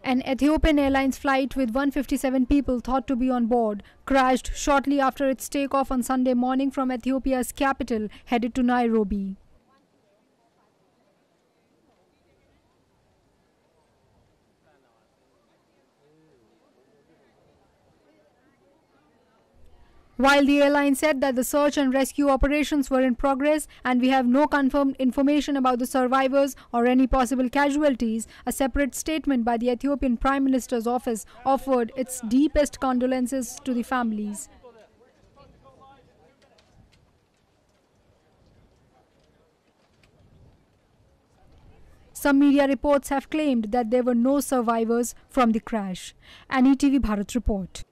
An Ethiopian Airlines flight with 157 people thought to be on board crashed shortly after its takeoff on Sunday morning from Ethiopia's capital, headed to Nairobi. While the airline said that the search and rescue operations were in progress and we have no confirmed information about the survivors or any possible casualties, a separate statement by the Ethiopian Prime Minister's office offered its deepest condolences to the families. Some media reports have claimed that there were no survivors from the crash. An ETV Bharat report.